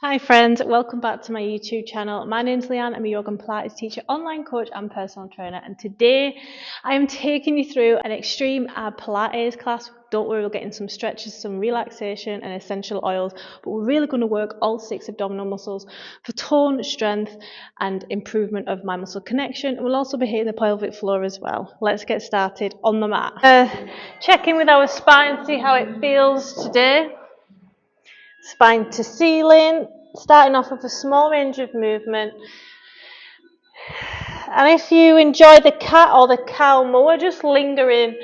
Hi friends, welcome back to my YouTube channel. My name's Leanne, I'm a yoga and Pilates teacher, online coach and personal trainer, and today I am taking you through an extreme ab Pilates class. Don't worry, we're getting some stretches, some relaxation and essential oils, but we're really going to work all 6 abdominal muscles for tone, strength and improvement of my muscle connection. We'll also be hitting the pelvic floor as well. Let's get started on the mat. Check in with our spine, see how it feels today. Spine to ceiling, starting off with a small range of movement. And if you enjoy the cat or the cow more, just linger in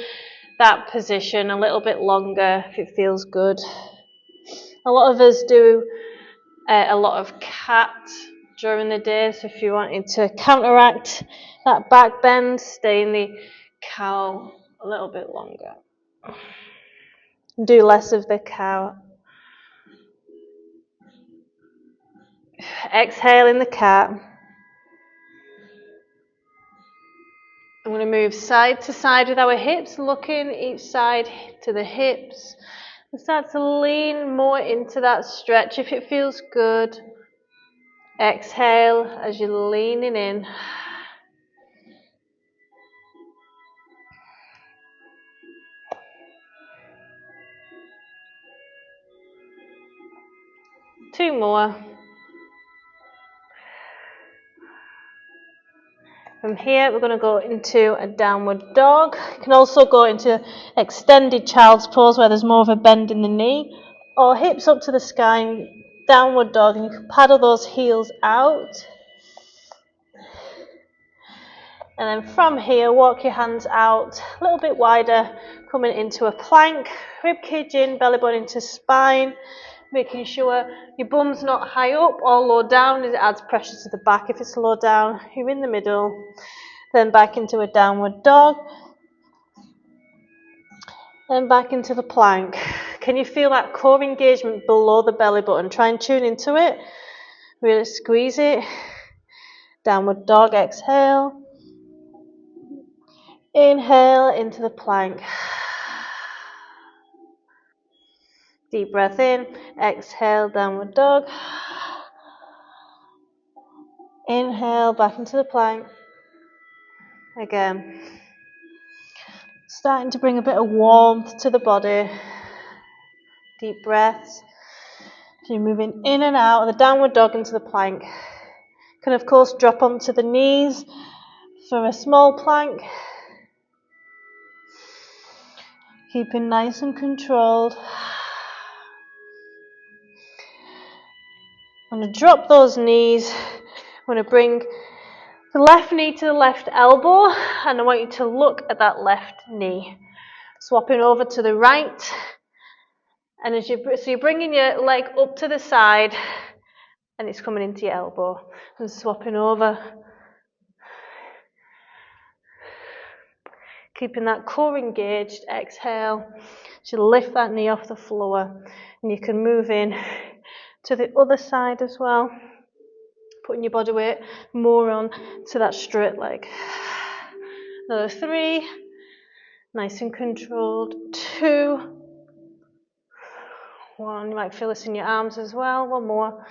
that position a little bit longer if it feels good. A lot of us do a lot of cat during the day, so if you wanted to counteract that back bend, stay in the cow a little bit longer. Do less of the cow. Exhale in the cat. I'm going to move side to side with our hips, looking each side to the hips. And start to lean more into that stretch if it feels good. Exhale as you're leaning in. Two more. From here, we're going to go into a downward dog. You can also go into extended child's pose where there's more of a bend in the knee, or hips up to the sky, downward dog, and you can paddle those heels out. And then from here, walk your hands out a little bit wider, coming into a plank, ribcage in, belly button into spine, making sure your bum's not high up or low down as it adds pressure to the back. If it's low down, you're in the middle. Then back into a downward dog. Then back into the plank. Can you feel that core engagement below the belly button? Try and tune into it. Really squeeze it. Downward dog, exhale. Inhale into the plank. Deep breath in, exhale, downward dog. Inhale, back into the plank. Again. Starting to bring a bit of warmth to the body. Deep breaths. So you're moving in and out of the downward dog into the plank. You can of course drop onto the knees for a small plank. Keeping nice and controlled. I'm going to drop those knees. I'm going to bring the left knee to the left elbow, and I want you to look at that left knee. Swapping over to the right, and so you're bringing your leg up to the side, and it's coming into your elbow. And swapping over, keeping that core engaged. Exhale, so you lift that knee off the floor, and you can move in to the other side as well. Putting your body weight more on to that straight leg. Another 3. Nice and controlled. 2. 1. You might feel this in your arms as well. 1 more.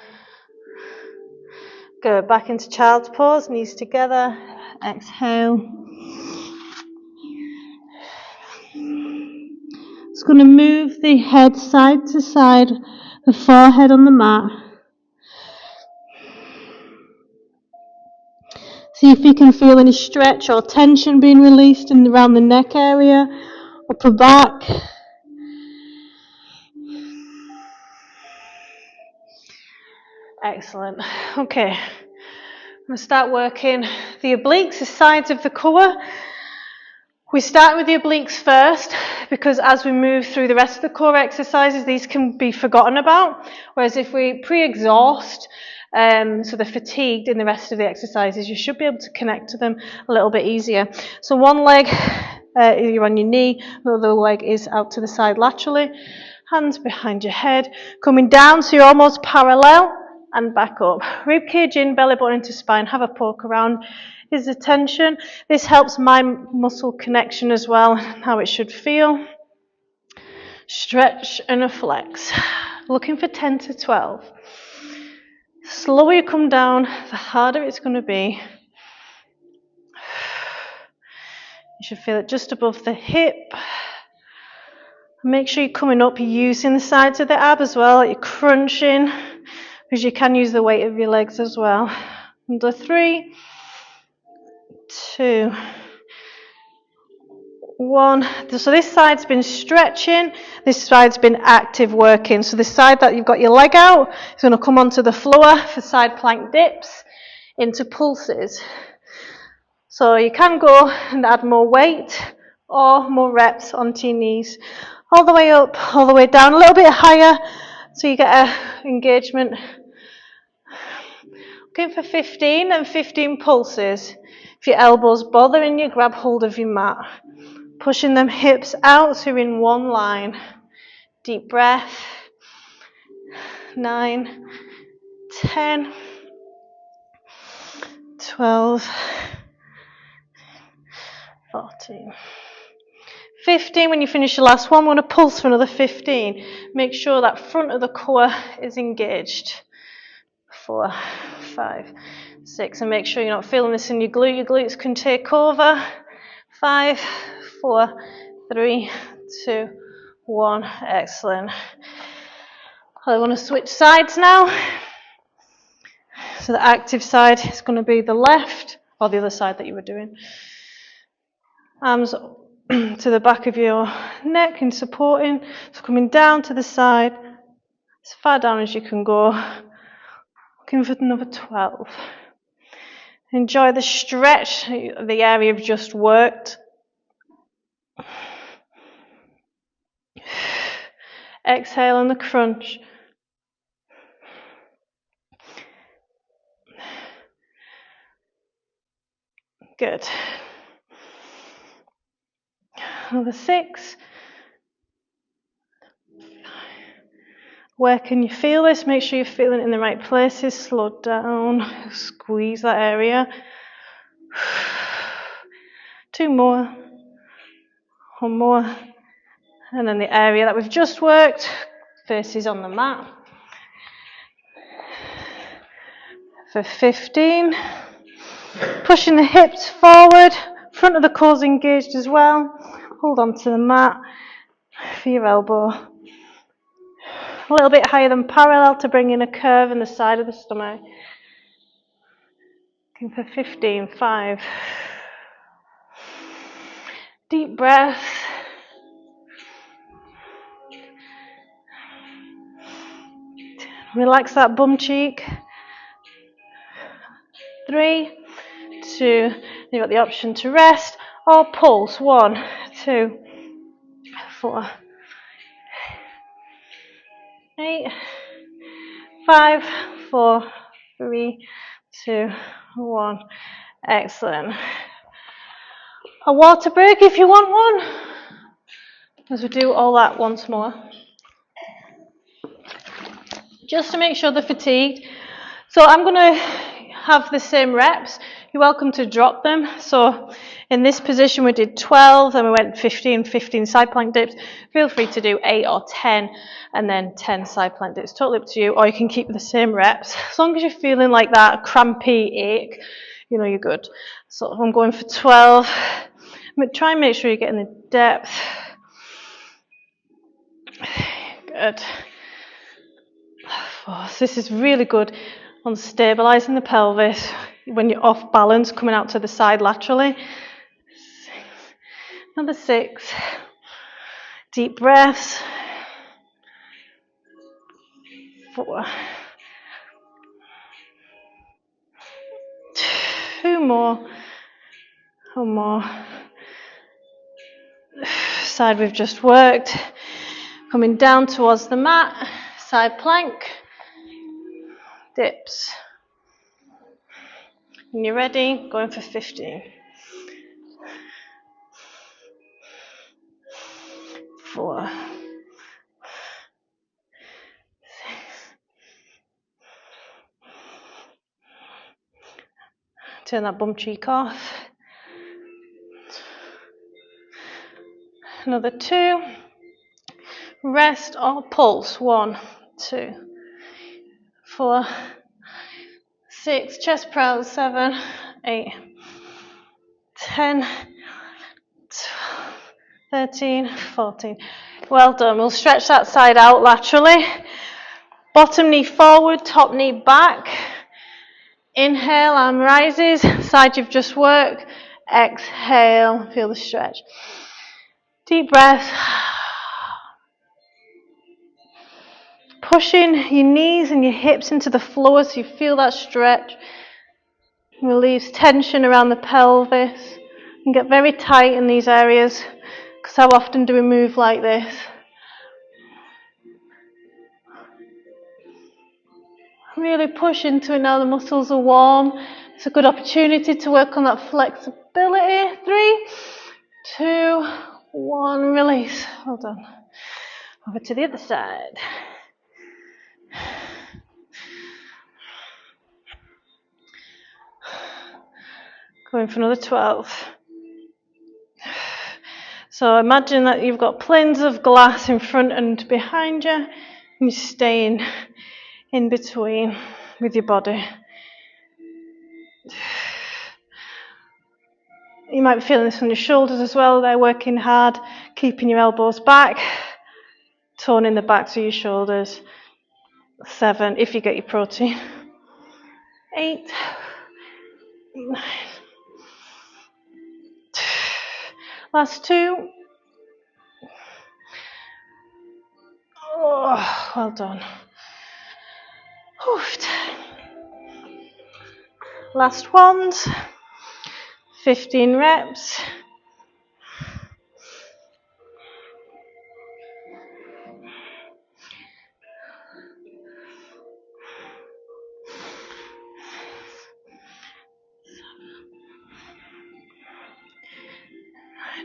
Go back into child's pose. Knees together. Exhale. Just going to move the head side to side. The forehead on the mat. See if you can feel any stretch or tension being released around the neck area, upper back. Excellent. Okay, I'm going to start working the obliques, the sides of the core. We start with the obliques first because as we move through the rest of the core exercises, these can be forgotten about. Whereas if we pre-exhaust, so they're fatigued in the rest of the exercises, you should be able to connect to them a little bit easier. So one leg, you're on your knee, the other leg is out to the side laterally, hands behind your head, coming down so you're almost parallel and back up. Ribcage in, belly button into spine, have a poke around. Is the tension. This helps my muscle connection as well, how it should feel. Stretch and a flex. Looking for 10 to 12. slower you come down, the harder it's going to be. You should feel it just above the hip. Make sure you're coming up, you're using the sides of the ab as well, you're crunching, because you can use the weight of your legs as well. Under 3, 2, 1. So this side's been stretching, this side's been active working. So this side that you've got your leg out is going to come onto the floor for side plank dips into pulses. So you can go and add more weight or more reps onto your knees. All the way up, all the way down, a little bit higher so you get an engagement. Going for 15 and 15 pulses. If your elbow's bothering you, grab hold of your mat. Pushing them hips out so you're in one line. Deep breath. 9, 10, 12, 14. 15, when you finish your last one, we're going to pulse for another 15. Make sure that front of the core is engaged. 4, 5, 6, and make sure you're not feeling this in your glute. Your glutes can take over. 5, 4, 3, 2, 1. Excellent. I want to switch sides now. So the active side is going to be the left, or the other side that you were doing. Arms to the back of your neck and supporting. So coming down to the side, as far down as you can go. Looking for another 12. Enjoy the stretch, the area you've just worked. Exhale on the crunch. Good. Another 6. Where can you feel this? Make sure you're feeling it in the right places. Slow down. Squeeze that area. 2 more. 1 more. And then the area that we've just worked faces on the mat. For 15. Pushing the hips forward. Front of the core's engaged as well. Hold on to the mat for your elbow. A little bit higher than parallel to bring in a curve in the side of the stomach. Looking for 15. 5. Deep breath. Relax that bum cheek. 3, 2. You've got the option to rest or pulse. 1, 2, 4, 8, 5, 4, 3, 2, 1. Excellent. A water break if you want one, as we do all that once more. Just to make sure they're fatigued. So I'm going to have the same reps. You're welcome to drop them. So in this position we did 12, then we went 15 side plank dips. Feel free to do 8 or 10 and then 10 side plank dips. Totally up to you. Or you can keep the same reps. As long as you're feeling like that crampy ache, you know you're good. So I'm going for 12. Try and make sure you're getting the depth. Good. So this is really good on stabilising the pelvis when you're off balance, coming out to the side laterally. 6. Another 6. Deep breaths. 4. 2 more. 1 more. Side we've just worked. Coming down towards the mat. Side plank. Dips. When you're ready, going for 15. 4. 6. Turn that bum cheek off. Another 2. Rest or pulse. 1, 2, 4, 6, chest press, 7, 8, 10, 12, 13, 14. Well done. We'll stretch that side out laterally. Bottom knee forward, top knee back. Inhale, arm rises, side you've just worked. Exhale, feel the stretch. Deep breath. Pushing your knees and your hips into the floor so you feel that stretch. Release tension around the pelvis. And get very tight in these areas, because how often do we move like this? Really push into it now, the muscles are warm. It's a good opportunity to work on that flexibility. 3, 2, 1, release. Well done. Over to the other side. Going for another 12. So imagine that you've got planes of glass in front and behind you, and you're staying in between with your body. You might be feeling this on your shoulders as well. They're working hard, keeping your elbows back, toning the backs of your shoulders. 7, if you get your protein. 8, 9. Last 2. Oh, well done. Oof. Last ones. 15 reps.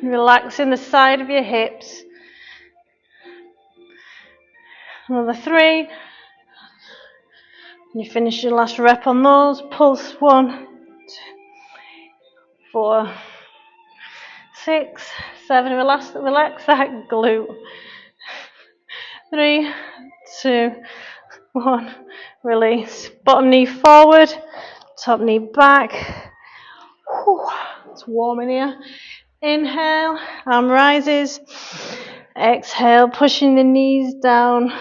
And relaxing the side of your hips. Another 3. And you finish your last rep on those. Pulse 1, 2, 4, 6, 7. Relax that glute. 3, 2, 1. Release. Bottom knee forward. Top knee back. Whew, it's warm in here. Inhale, arm rises. Exhale, pushing the knees down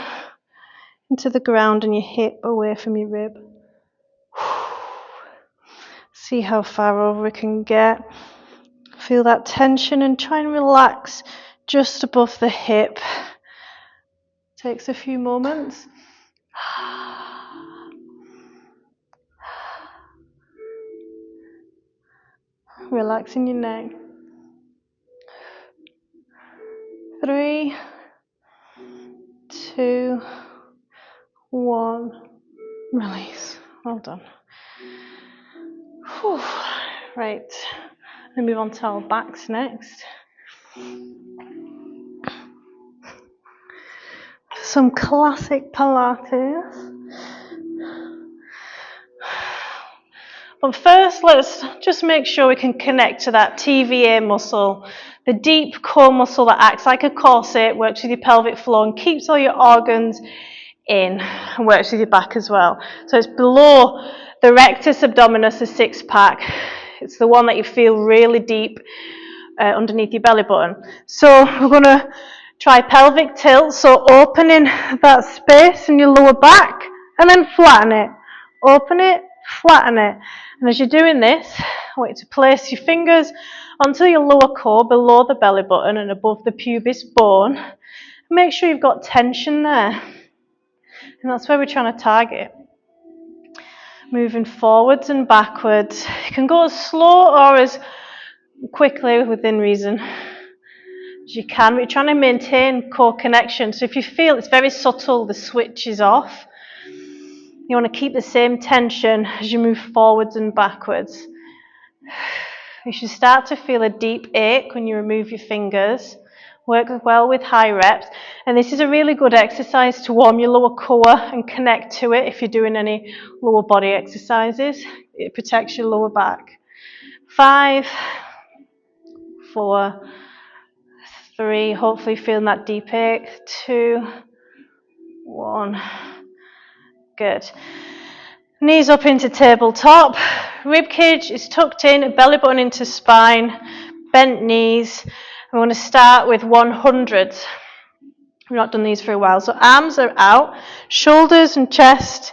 into the ground and your hip away from your rib. See how far over it can get. Feel that tension and try and relax just above the hip. Takes a few moments. Relaxing your neck. 3, 2, 1. Release. Well done. Whew. Right. We'll move on to our backs next. Some classic Pilates. But first, let's just make sure we can connect to that TVA muscle, the deep core muscle that acts like a corset, works with your pelvic floor and keeps all your organs in, and works with your back as well. So it's below the rectus abdominis, the 6-pack. It's the one that you feel really deep underneath your belly button. So we're going to try pelvic tilt, so opening that space in your lower back and then flatten it. Open it, flatten it. And as you're doing this, I want you to place your fingers onto your lower core below the belly button and above the pubis bone. Make sure you've got tension there. And that's where we're trying to target. Moving forwards and backwards. You can go as slow or as quickly within reason as you can. We're trying to maintain core connection. So if you feel it's very subtle, the switch is off. You want to keep the same tension as you move forwards and backwards. You should start to feel a deep ache when you remove your fingers. Work well with high reps. And this is a really good exercise to warm your lower core and connect to it if you're doing any lower body exercises. It protects your lower back. 5, 4, 3. Hopefully feeling that deep ache. 2, 1. Good. Knees up into tabletop. Rib cage is tucked in, belly button into spine, bent knees. We want to start with 100s. We've not done these for a while. So arms are out, shoulders and chest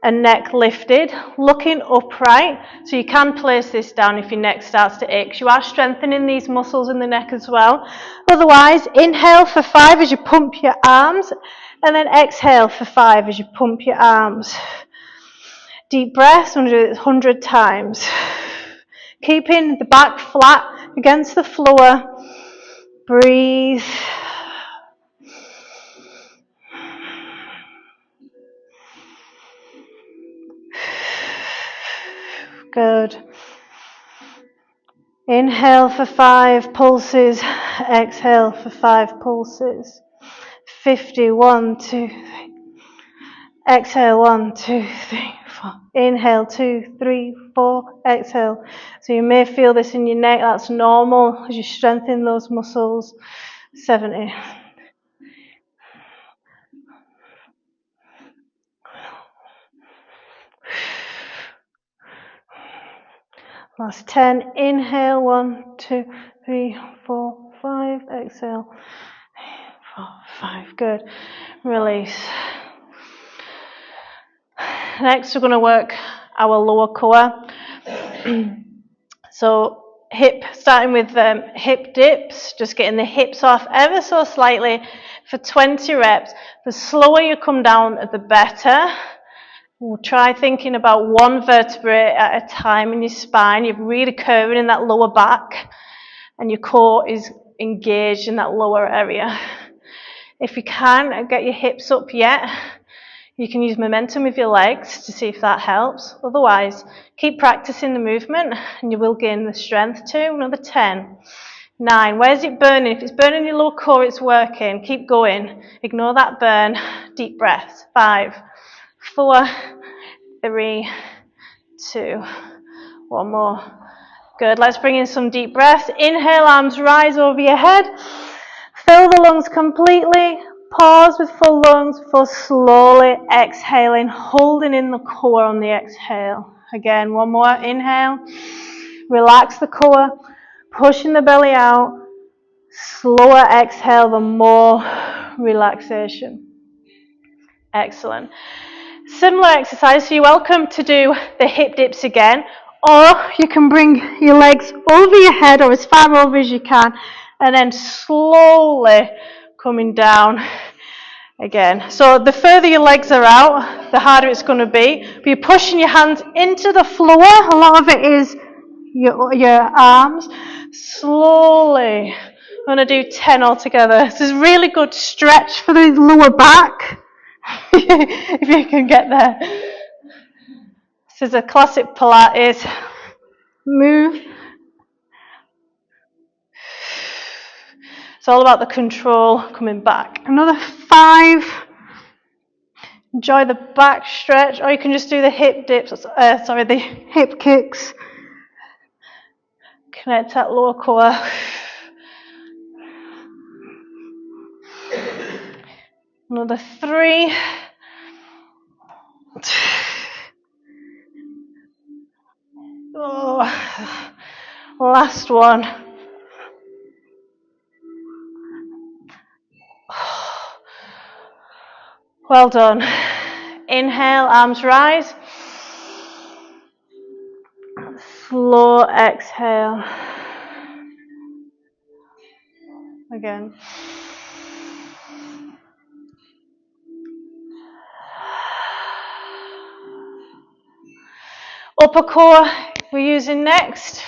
and neck lifted, looking upright. So you can place this down if your neck starts to ache. You are strengthening these muscles in the neck as well. Otherwise, inhale for 5 as you pump your arms, and then exhale for 5 as you pump your arms. Deep breaths, I'm going to do it 100 times. Keeping the back flat against the floor. Breathe. Good. Inhale for 5 pulses. Exhale for 5 pulses. 50. 1, 2, 3. Exhale. 1, 2, 3, 4. Inhale. 2, 3, 4. Exhale. So you may feel this in your neck. That's normal as you strengthen those muscles. 70. Last 10. Inhale. 1, 2, 3, 4, 5. Exhale. 4, 5. Good. Release. Next, we're going to work our lower core. So starting with hip dips, just getting the hips off ever so slightly for 20 reps. The slower you come down, the better. We'll try thinking about one vertebrae at a time in your spine. You're really curving in that lower back, and your core is engaged in that lower area. If you can't get your hips up yet, you can use momentum with your legs to see if that helps. Otherwise, keep practicing the movement and you will gain the strength too. Another 10. 9. Where's it burning? If it's burning your lower core, it's working. Keep going. Ignore that burn. Deep breaths. 5, 4, 3, 2. One more. Good. Let's bring in some deep breaths. Inhale, arms rise over your head. Fill the lungs completely. Pause with full lungs before slowly exhaling, holding in the core on the exhale. Again, one more. Inhale. Relax the core, pushing the belly out. Slower exhale, the more relaxation. Excellent. Similar exercise, so you're welcome to do the hip dips again, or you can bring your legs over your head or as far over as you can, and then slowly coming down again. So the further your legs are out, the harder it's going to be. But you're pushing your hands into the floor. A lot of it is your arms. Slowly. I'm going to do 10 altogether. This is a really good stretch for the lower back. If you can get there. This is a classic Pilates move. It's all about the control coming back. Another 5. Enjoy the back stretch, or you can just do the hip dips, the hip kicks. Connect that lower core. Another 3. Oh, last one. Well done. Inhale, arms rise. Slow exhale. Again. Upper core we're using next.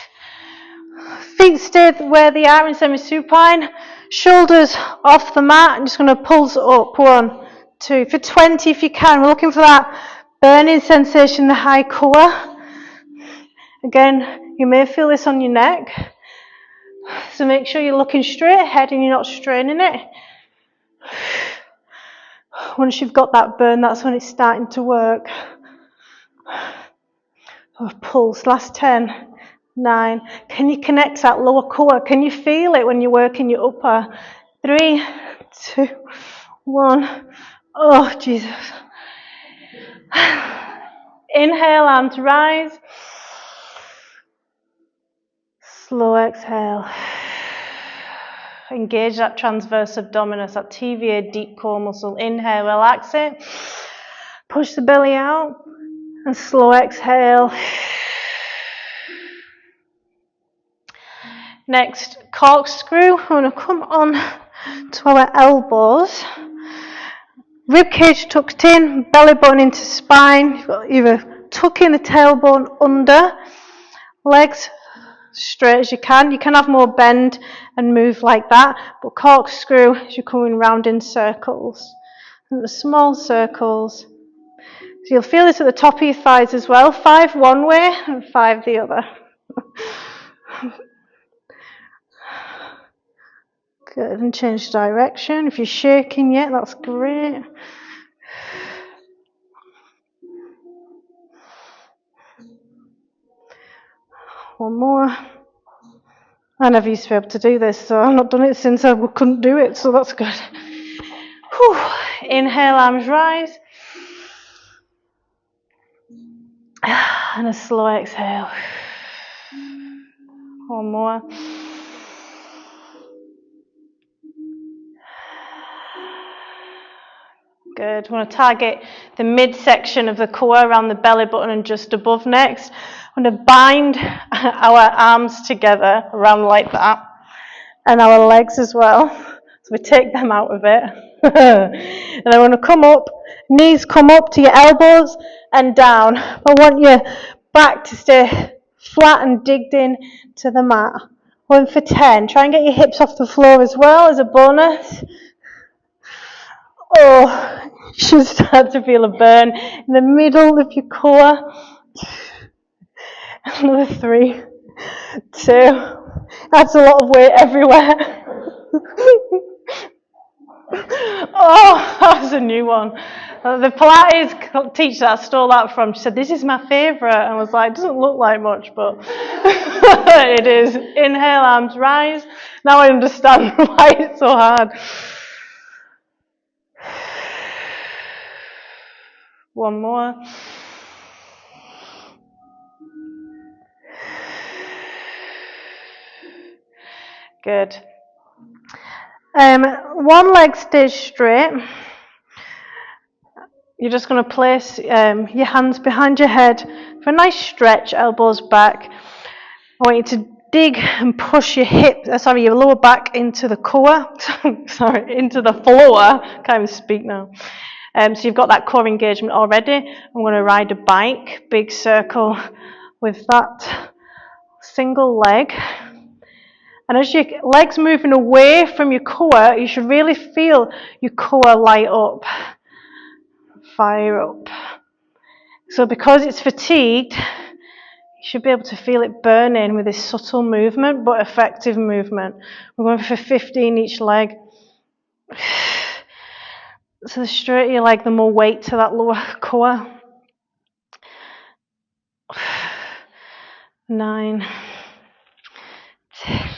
Feet stay where they are in semi-supine. Shoulders off the mat. I'm just going to pulse up. 1, 2. For 20 if you can. We're looking for that burning sensation in the high core. Again, you may feel this on your neck. So make sure you're looking straight ahead and you're not straining it. Once you've got that burn, that's when it's starting to work. Pulse, last 10, 9. Can you connect that lower core? Can you feel it when you're working your upper? 3, 2, 1. Oh, Jesus. Inhale, arms rise. Slow exhale. Engage that transverse abdominis, that TVA deep core muscle. Inhale, relax it. Push the belly out. And slow exhale. Next, corkscrew. We're going to come on to our elbows. Rib cage tucked in, belly button into spine. You've got either tuck in the tailbone under, legs straight as you can. You can have more bend and move like that, but corkscrew as you're coming round in circles. And the small circles. So you'll feel this at the top of your thighs as well. 5 one way and 5 the other. Good, and change direction. If you're shaking yet, that's great. One more. I never used to be able to do this, so I've not done it since I couldn't do it, so that's good. Whew. Inhale, arms rise. And a slow exhale. One more. Good. We want to target the midsection of the core around the belly button and just above next. I'm going to bind our arms together around like that, and our legs as well. So we take them out of it. And I want to come up, knees come up to your elbows and down. I want your back to stay flat and digged in to the mat. Going for 10. Try and get your hips off the floor as well as a bonus. Oh, you should start to feel a burn in the middle of your core. Another 3, 2. That's a lot of weight everywhere. Oh, that was a new one. The Pilates teacher that I stole that from, she said, this is my favourite. And I was like, it doesn't look like much, but it is. Inhale, arms rise. Now I understand why it's so hard. One more. Good. One leg stays straight. You're just going to place your hands behind your head for a nice stretch, elbows back. I want you to dig and push your your lower back into the core. Into the floor. Can't even speak now. So you've got that core engagement already. I'm going to ride a bike, big circle with that single leg. And as your leg's moving away from your core, you should really feel your core light up, fire up. So because it's fatigued, you should be able to feel it burning with this subtle movement, but effective movement. We're going for 15 each leg. So the straighter your leg, the more weight to that lower core. 9, 10.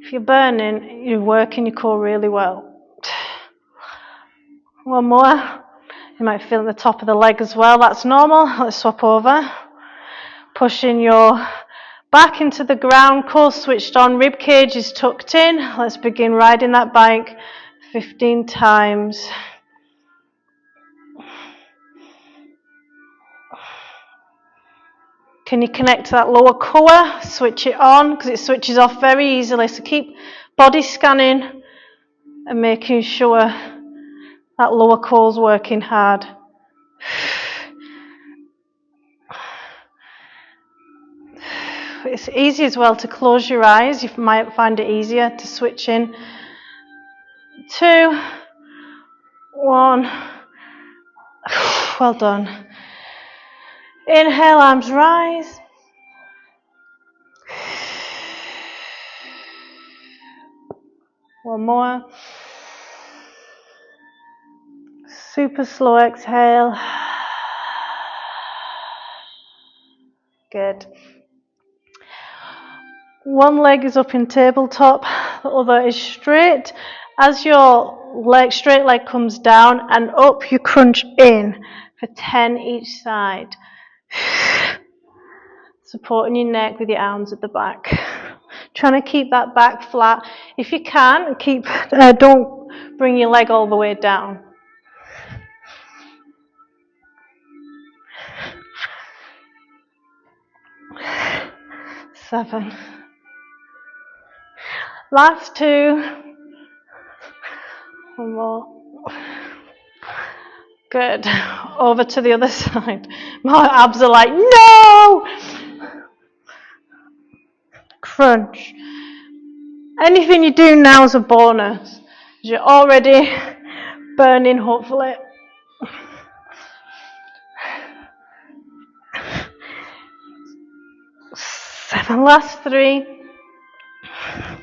If you're burning, you're working your core really well. One more. You might feel at the top of the leg as well. That's normal. Let's swap over. Pushing your back into the ground, core switched on, rib cage is tucked in. Let's begin riding that bike 15 times. Can you connect to that lower core? Switch it on because it switches off very easily. So keep body scanning and making sure that lower core's working hard. It's easy as well to close your eyes. You might find it easier to switch in. 2, 1. Well done. Inhale, arms rise. One more. Super slow exhale. Good. One leg is up in tabletop, the other is straight. As your straight leg comes down and up, you crunch in for 10 each side. Supporting your neck with your arms at the back. Trying to keep that back flat. If you can, don't bring your leg all the way down. Seven. Last two. One more. Good. Over to the other side. My abs are like, no! Crunch. Anything you do now is a bonus. You're already burning, hopefully. Seven. Last three.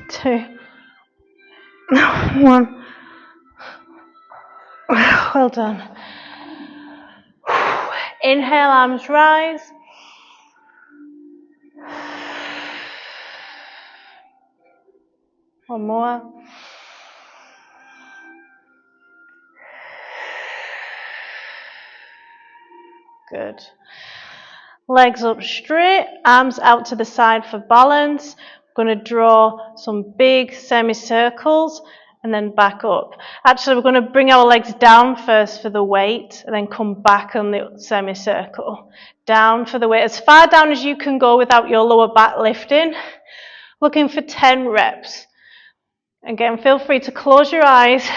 Two. One. Well done. Inhale, arms rise. One more. Good. Legs up straight, arms out to the side for balance. We're going to draw some big semicircles and then back up. Actually, we're going to bring our legs down first for the weight and then come back on the semicircle. Down for the weight, as far down as you can go without your lower back lifting. Looking for 10 reps. Again, feel free to close your eyes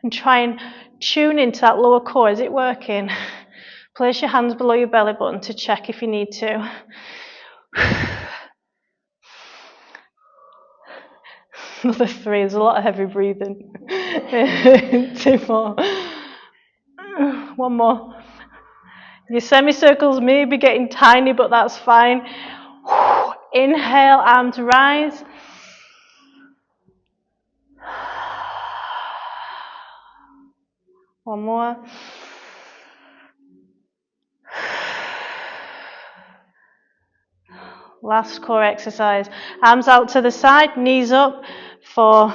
and try and tune into that lower core. Is it working? Place your hands below your belly button to check if you need to. Another 3, there's a lot of heavy breathing. 2 more. 1 more. Your semicircles may be getting tiny, but that's fine. Inhale, arms rise. One more. Last core exercise. Arms out to the side, knees up for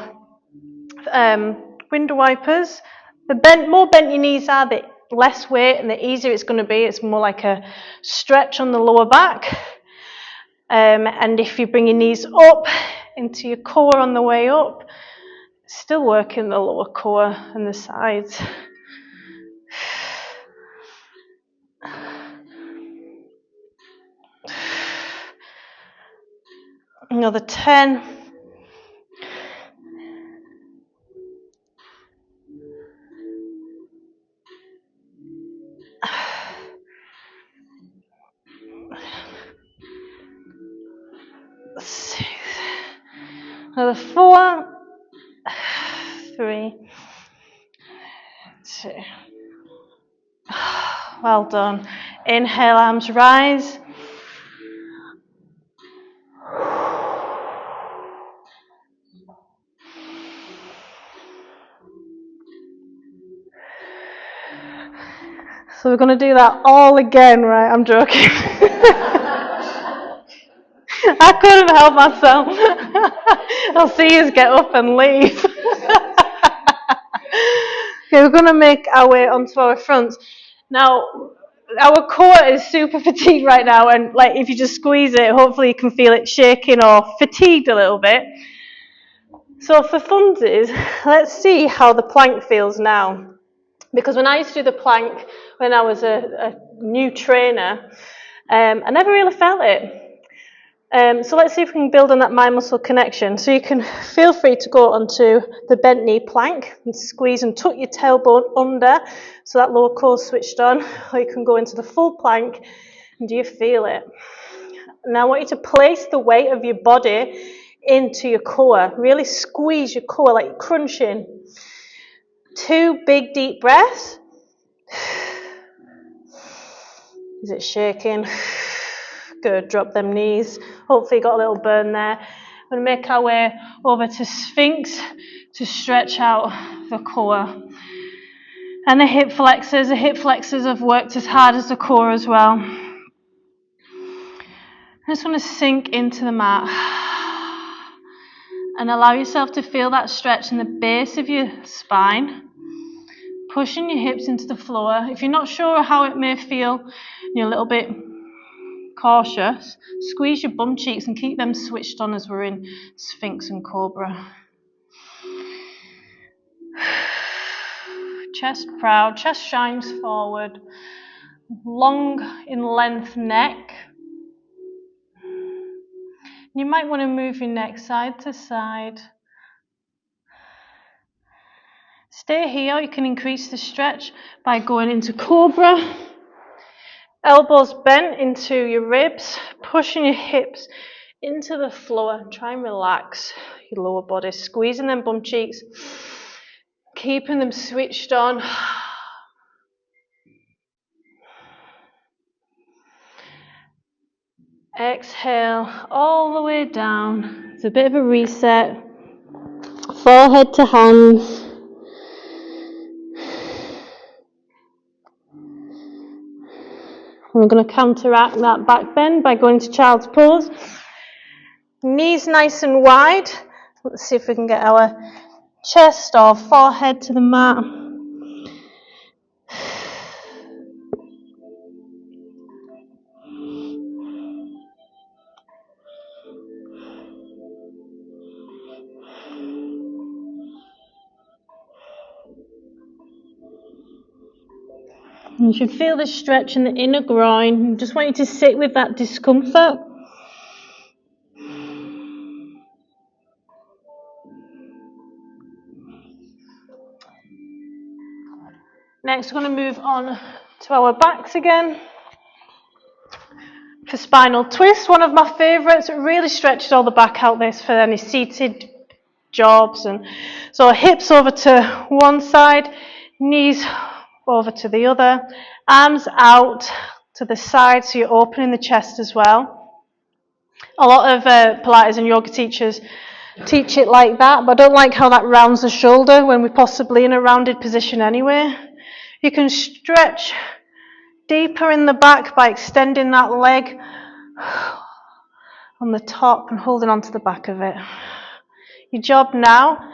window wipers. The more bent your knees are, the less weight and the easier it's going to be. It's more like a stretch on the lower back. And if you bring your knees up into your core on the way up, still working the lower core and the sides. Another 10. Six. Another 4. 3. 2. Well done. Inhale, arms rise. So we're going to do that all again, right? I'm joking. I couldn't help myself. I'll see you get up and leave. Okay, we're going to make our way onto our fronts. Now, our core is super fatigued right now, and like if you just squeeze it, hopefully you can feel it shaking or fatigued a little bit. So for funsies, let's see how the plank feels now. Because when I used to do the plank when I was a new trainer, I never really felt it. So let's see if we can build on that mind-muscle connection. So you can feel free to go onto the bent knee plank and squeeze and tuck your tailbone under so that lower core switched on. Or you can go into the full plank and do you feel it? Now I want you to place the weight of your body into your core. Really squeeze your core like you're crunching. 2 big deep breaths. Is it shaking? Good, drop them knees. Hopefully you got a little burn there. We're going to make our way over to Sphinx to stretch out the core. And the hip flexors. The hip flexors have worked as hard as the core as well. I just want to sink into the mat And allow yourself to feel that stretch in the base of your spine, pushing your hips into the floor. If you're not sure how it may feel, you're a little bit cautious, squeeze your bum cheeks and keep them switched on as we're in Sphinx and Cobra. Chest proud, chest shines forward, long in length neck. You might want to move your neck side to side. Stay here, you can increase the stretch by going into Cobra. Elbows bent into your ribs, pushing your hips into the floor. Try and relax your lower body, squeezing them bum cheeks, keeping them switched on. Exhale all the way down. It's a bit of a reset. Forehead to hands. We're going to counteract that back bend by going to child's pose. Knees nice and wide. Let's see if we can get our chest or forehead to the mat. You should feel the stretch in the inner groin. I just want you to sit with that discomfort. Next, we're going to move on to our backs again. For spinal twist, one of my favourites. It really stretches all the back out this for any seated jobs. And so hips over to one side, knees over to the other, arms out to the side so you're opening the chest as well. A lot of Pilates and yoga teachers teach it like that, but I don't like how that rounds the shoulder when we're possibly in a rounded position anyway. You can stretch deeper in the back by extending that leg on the top and holding onto the back of it. Your job now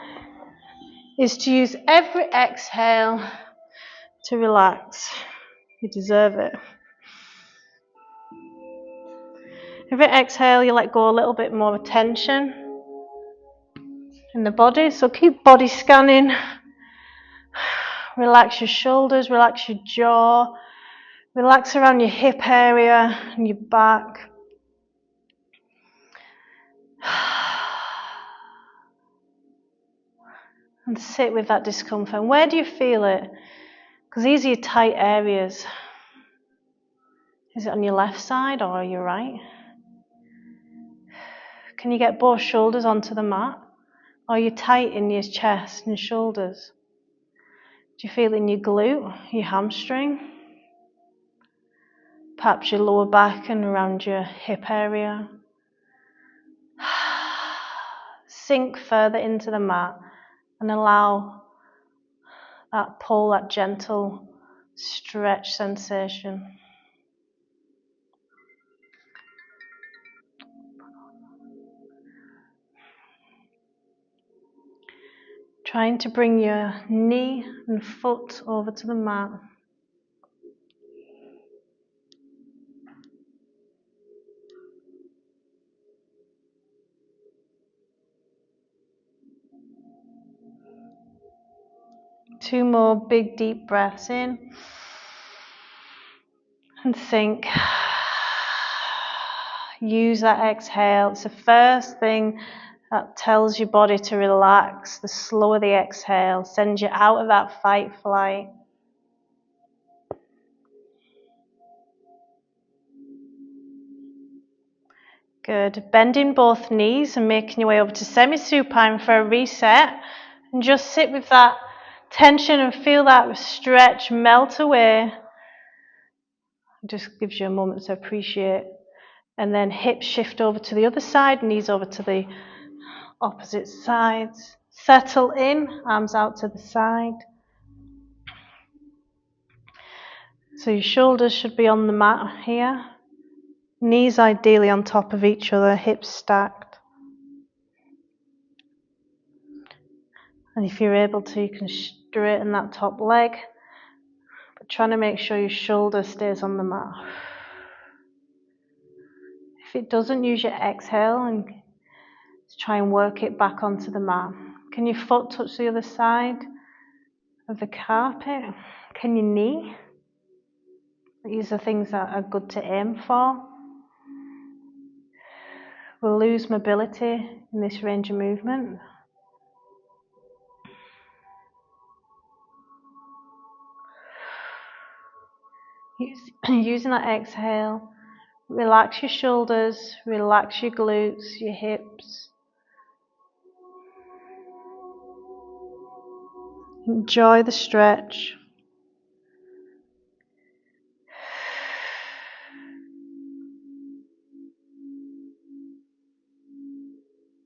is to use every exhale to relax. You deserve it. Every exhale, you let go a little bit more tension in the body. So keep body scanning. Relax your shoulders, relax your jaw. Relax around your hip area and your back. And sit with that discomfort. And where do you feel it? Because these are your tight areas. Is it on your left side or your right? Can you get both shoulders onto the mat? Or are you tight in your chest and shoulders? Do you feel it in your glute, your hamstring? Perhaps your lower back and around your hip area? Sink further into the mat and allow that pull, that gentle stretch sensation. Trying to bring your knee and foot over to the mat. Two more big deep breaths in and think. Use that exhale. It's the first thing that tells your body to relax. The slower the exhale sends you out of that fight flight. Good. Bending both knees and making your way over to semi-supine for a reset. And just sit with that tension and feel that stretch melt away. It just gives you a moment to appreciate. And then hips shift over to the other side, knees over to the opposite sides. Settle in, arms out to the side. So your shoulders should be on the mat here. Knees ideally on top of each other, hips stacked. And if you're able to, you can straighten that top leg, but trying to make sure your shoulder stays on the mat. If it doesn't, use your exhale and try and work it back onto the mat. Can your foot touch the other side of the carpet? Can your knee? These are things that are good to aim for. We'll lose mobility in this range of movement. Using that exhale, relax your shoulders, relax your glutes, your hips. Enjoy the stretch.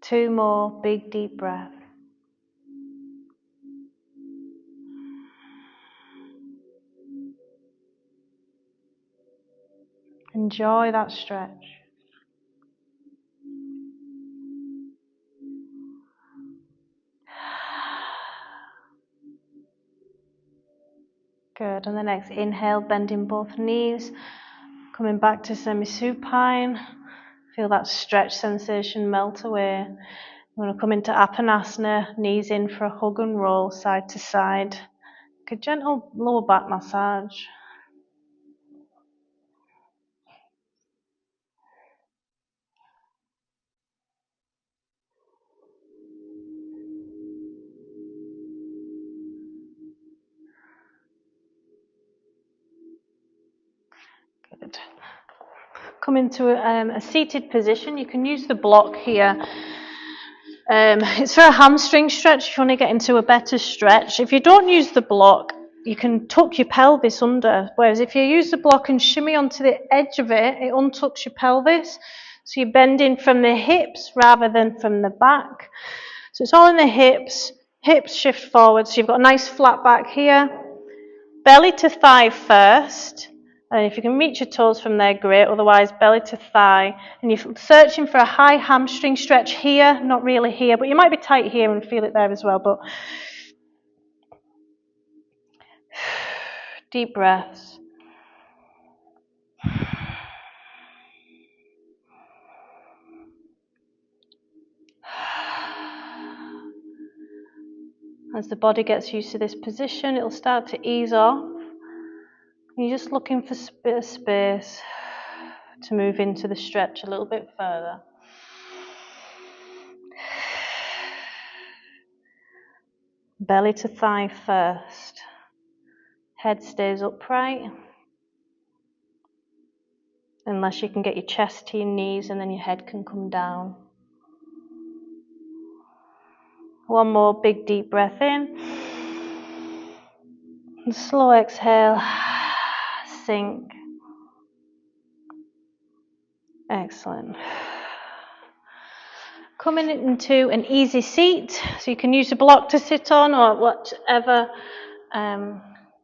Two more big deep breaths. Enjoy that stretch. Good. On the next inhale, bending both knees, coming back to semi-supine. Feel that stretch sensation melt away. We're going to come into Apanasana, knees in for a hug and roll side to side. A gentle lower back massage. Good. Come into a seated position. You can use the block here. It's for a hamstring stretch if you want to get into a better stretch. If you don't use the block, you can tuck your pelvis under. Whereas if you use the block and shimmy onto the edge of it, it untucks your pelvis. So you're bending from the hips rather than from the back. So it's all in the hips. Hips shift forward. So you've got a nice flat back here. Belly to thigh first. And if you can reach your toes from there, great. Otherwise, belly to thigh. And you're searching for a high hamstring stretch here, not really here, but you might be tight here and feel it there as well. But deep breaths. As the body gets used to this position, it'll start to ease off. You're just looking for a bit of space to move into the stretch a little bit further. Belly to thigh first. Head stays upright. Unless you can get your chest to your knees and then your head can come down. One more big deep breath in. And slow exhale. Sink. Excellent. Coming into an easy seat. So you can use a block to sit on or whatever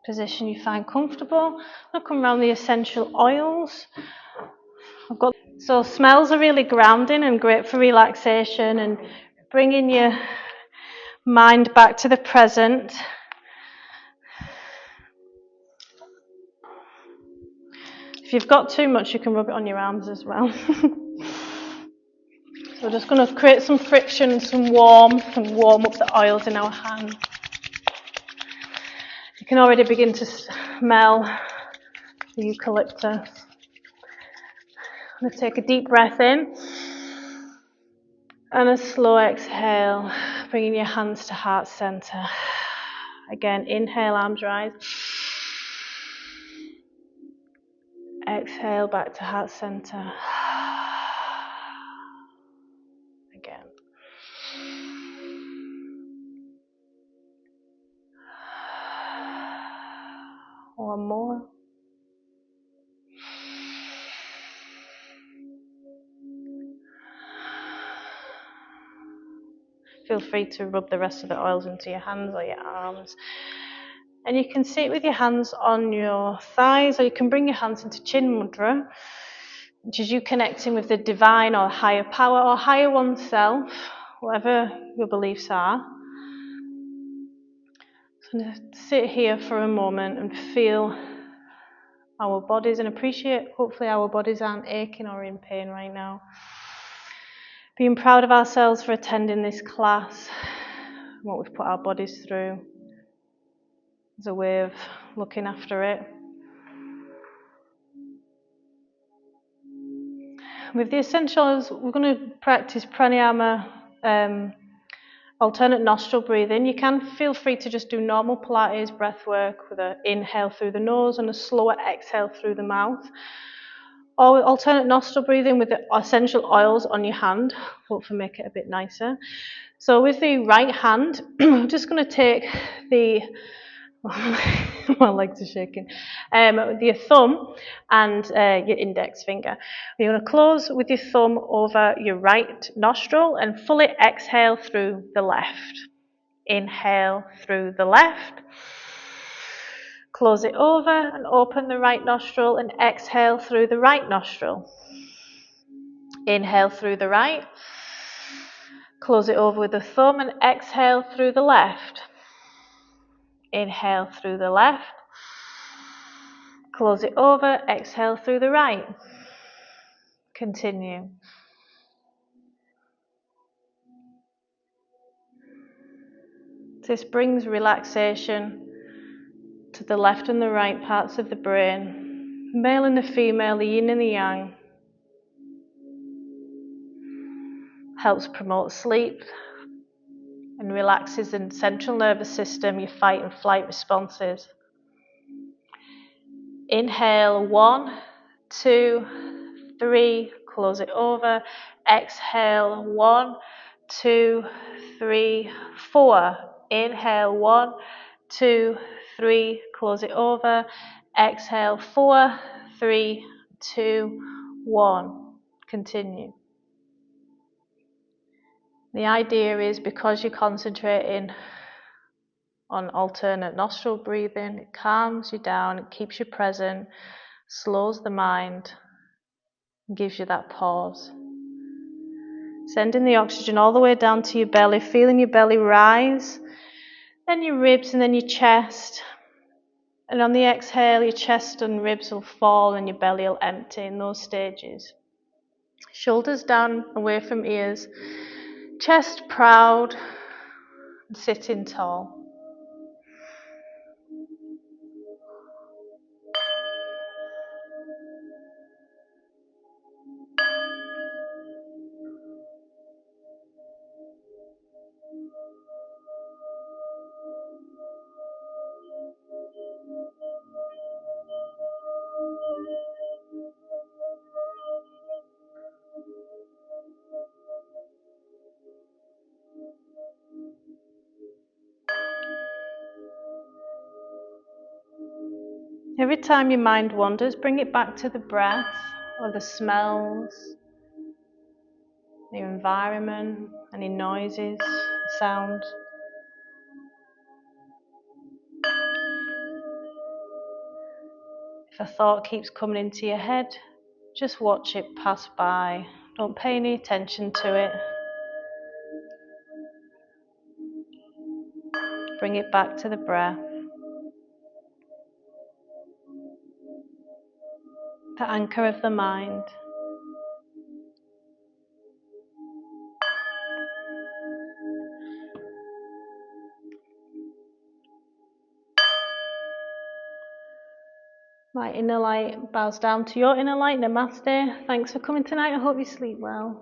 position you find comfortable. I'll come around the essential oils. So smells are really grounding and great for relaxation and bringing your mind back to the present. If you've got too much, you can rub it on your arms as well. So we're just going to create some friction, some warmth, and warm up the oils in our hand. You can already begin to smell the eucalyptus. I'm going to take a deep breath in and a slow exhale, bringing your hands to heart center. Again, inhale, arms rise. Exhale, back to heart center. Again. One more. Feel free to rub the rest of the oils into your hands or your arms. And you can sit with your hands on your thighs, or you can bring your hands into Chin Mudra, which is you connecting with the divine or higher power or higher oneself, whatever your beliefs are. So I'm going to sit here for a moment and feel our bodies and appreciate, hopefully our bodies aren't aching or in pain right now. Being proud of ourselves for attending this class, what we've put our bodies through as a way of looking after it. With the essentials, we're going to practice pranayama, alternate nostril breathing. You can feel free to just do normal Pilates breath work with an inhale through the nose and a slower exhale through the mouth. Or alternate nostril breathing with the essential oils on your hand. Hopefully make it a bit nicer. So with the right hand, I'm just going to take the my legs are shaking. Your thumb and your index finger. You're going to close with your thumb over your right nostril and fully exhale through the left. Inhale through the left. Close it over and open the right nostril and exhale through the right nostril. Inhale through the right. Close it over with the thumb and exhale through the left. Inhale through the left. Close it over, exhale through the right. Continue. This brings relaxation to the left and the right parts of the brain, male and the female, the yin and the yang. Helps promote sleep and relaxes the central nervous system, your fight and flight responses. Inhale, 1, 2, 3, close it over. Exhale, 1, 2, 3, 4. Inhale, 1, 2, 3, close it over. Exhale, 4, 3, 2, 1. Continue. The idea is, because you're concentrating on alternate nostril breathing, it calms you down, it keeps you present, slows the mind, and gives you that pause. Sending the oxygen all the way down to your belly, feeling your belly rise, then your ribs and then your chest. And on the exhale, your chest and ribs will fall and your belly will empty in those stages. Shoulders down, away from ears, chest proud, and sitting tall. Every time your mind wanders, bring it back to the breath or the smells, the environment, any noises, sounds. If a thought keeps coming into your head, just watch it pass by. Don't pay any attention to it. Bring it back to the breath. The anchor of the mind. My inner light bows down to your inner light. Namaste. Thanks for coming tonight. I hope you sleep well.